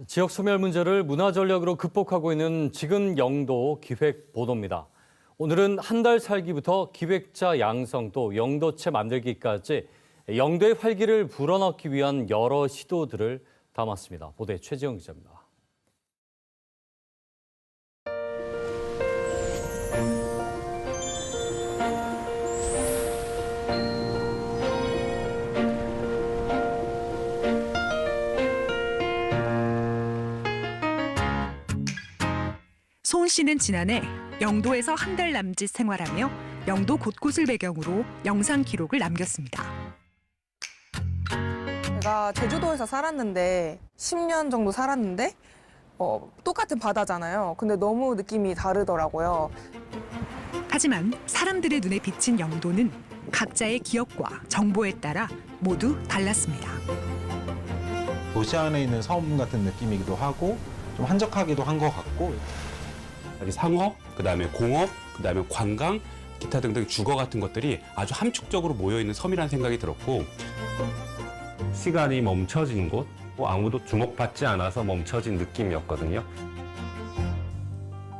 지역 소멸 문제를 문화 전략으로 극복하고 있는 지금 영도 기획 보도입니다. 오늘은 한 달 살기부터 기획자 양성 또 영도체 만들기까지 영도의 활기를 불어넣기 위한 여러 시도들을 담았습니다. 보도에 최지영 기자입니다. 소은 씨는 지난해 영도에서 한 달 남짓 생활하며 영도 곳곳을 배경으로 영상 기록을 남겼습니다. 제가 제주도에서 살았는데 10년 정도 살았는데 똑같은 바다잖아요. 근데 너무 느낌이 다르더라고요. 하지만 사람들의 눈에 비친 영도는 각자의 기억과 정보에 따라 모두 달랐습니다. 도시 안에 있는 섬 같은 느낌이기도 하고 좀 한적하기도 한 것 같고 상업, 그다음에 공업, 그다음에 관광, 기타 등등 주거 같은 것들이 아주 함축적으로 모여있는 섬이라는 생각이 들었고 시간이 멈춰진 곳, 아무도 주목받지 않아서 멈춰진 느낌이었거든요.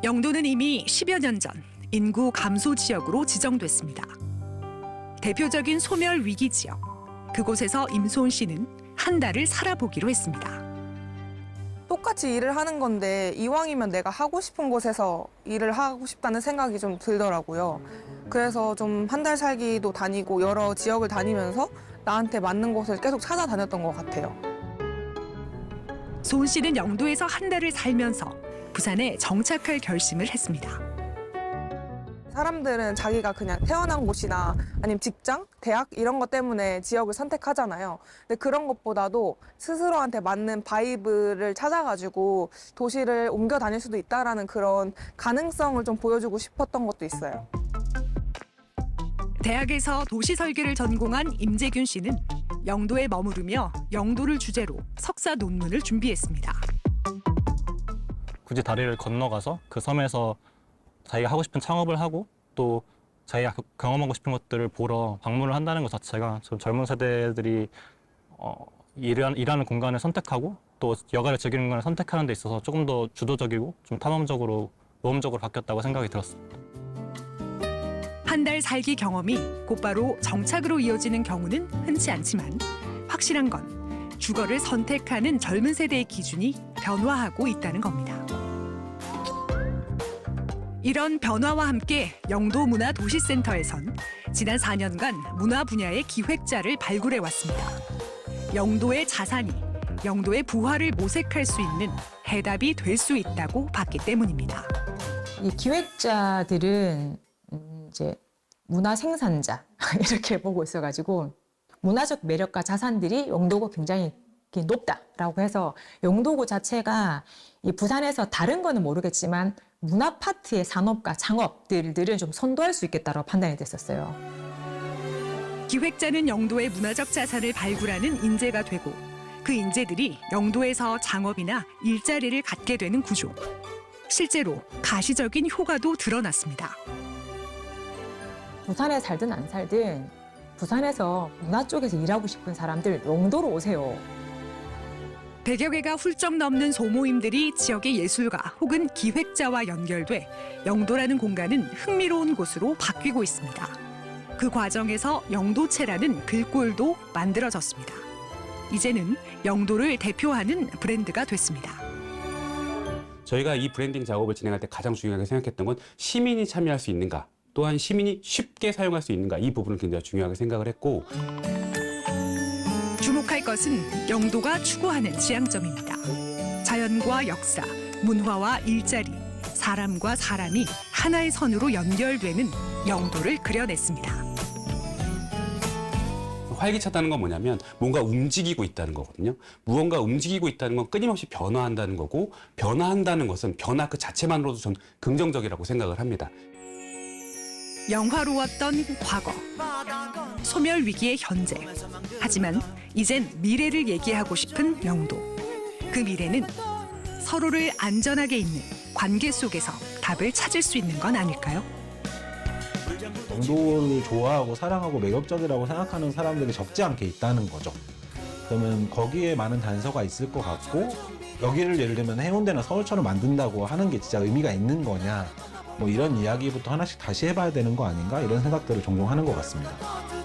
영도는 이미 10여 년 전 인구 감소 지역으로 지정됐습니다. 대표적인 소멸 위기 지역, 그곳에서 임소은 씨는 한 달을 살아보기로 했습니다. 똑같이 일을 하는 건데 이왕이면 내가 하고 싶은 곳에서 일을 하고 싶다는 생각이 좀 들더라고요. 그래서 좀 한 달 살기도 다니고 여러 지역을 다니면서 나한테 맞는 곳을 계속 찾아다녔던 것 같아요. 소은 씨는 영도에서 한 달을 살면서 부산에 정착할 결심을 했습니다. 사람들은 자기가 그냥 태어난 곳이나 아니면 직장, 대학 이런 것 때문에 지역을 선택하잖아요. 근데 그런 것보다도 스스로한테 맞는 바이브를 찾아가지고 도시를 옮겨 다닐 수도 있다라는 그런 가능성을 좀 보여주고 싶었던 것도 있어요. 대학에서 도시 설계를 전공한 임재균 씨는 영도에 머무르며 영도를 주제로 석사 논문을 준비했습니다. 굳이 다리를 건너가서 그 섬에서 자기가 하고 싶은 창업을 하고 또 자기가 경험하고 싶은 것들을 보러 방문을 한다는 것 자체가 좀 젊은 세대들이 일하는 공간을 선택하고 또 여가를 즐기는 공간을 선택하는 데 있어서 조금 더 주도적이고 좀 탐험적으로 모험적으로 바뀌었다고 생각이 들었습니다. 한 달 살기 경험이 곧바로 정착으로 이어지는 경우는 흔치 않지만 확실한 건 주거를 선택하는 젊은 세대의 기준이 변화하고 있다는 겁니다. 이런 변화와 함께 영도문화도시센터에선 지난 4년간 문화 분야의 기획자를 발굴해 왔습니다. 영도의 자산이 영도의 부활을 모색할 수 있는 해답이 될 수 있다고 봤기 때문입니다. 이 기획자들은 이제 문화 생산자 이렇게 보고 있어가지고 문화적 매력과 자산들이 영도고 굉장히 높다라고 해서 영도구 자체가 이 부산에서 다른 거는 모르겠지만 문화 파트의 산업과 창업들은 좀 선도할 수 있겠다고 판단이 됐었어요. 기획자는 영도의 문화적 자산을 발굴하는 인재가 되고 그 인재들이 영도에서 창업이나 일자리를 갖게 되는 구조. 실제로 가시적인 효과도 드러났습니다. 부산에 살든 안 살든 부산에서 문화 쪽에서 일하고 싶은 사람들 영도로 오세요. 100여 개가 훌쩍 넘는 소모임들이 지역의 예술가 혹은 기획자와 연결돼 영도라는 공간은 흥미로운 곳으로 바뀌고 있습니다. 그 과정에서 영도체라는 글꼴도 만들어졌습니다. 이제는 영도를 대표하는 브랜드가 됐습니다. 저희가 이 브랜딩 작업을 진행할 때 가장 중요하게 생각했던 건 시민이 참여할 수 있는가, 또한 시민이 쉽게 사용할 수 있는가 이 부분을 굉장히 중요하게 생각을 했고 주목할 것은 영도가 추구하는 지향점입니다. 자연과 역사, 문화와 일자리, 사람과 사람이 하나의 선으로 연결되는 영도를 그려냈습니다. 활기차다는 건 뭐냐면 뭔가 움직이고 있다는 거거든요. 무언가 움직이고 있다는 건 끊임없이 변화한다는 거고 변화한다는 것은 변화 그 자체만으로도 전 긍정적이라고 생각을 합니다. 영화로웠던 과거, 소멸 위기의 현재. 하지만 이젠 미래를 얘기하고 싶은 영도. 그 미래는 서로를 안전하게 잇는 관계 속에서 답을 찾을 수 있는 건 아닐까요? 영도를 좋아하고 사랑하고 매력적이라고 생각하는 사람들이 적지 않게 있다는 거죠. 그러면 거기에 많은 단서가 있을 것 같고 여기를 예를 들면 해운대나 서울처럼 만든다고 하는 게 진짜 의미가 있는 거냐 뭐 이런 이야기부터 하나씩 다시 해봐야 되는 거 아닌가 이런 생각들을 종종 하는 것 같습니다.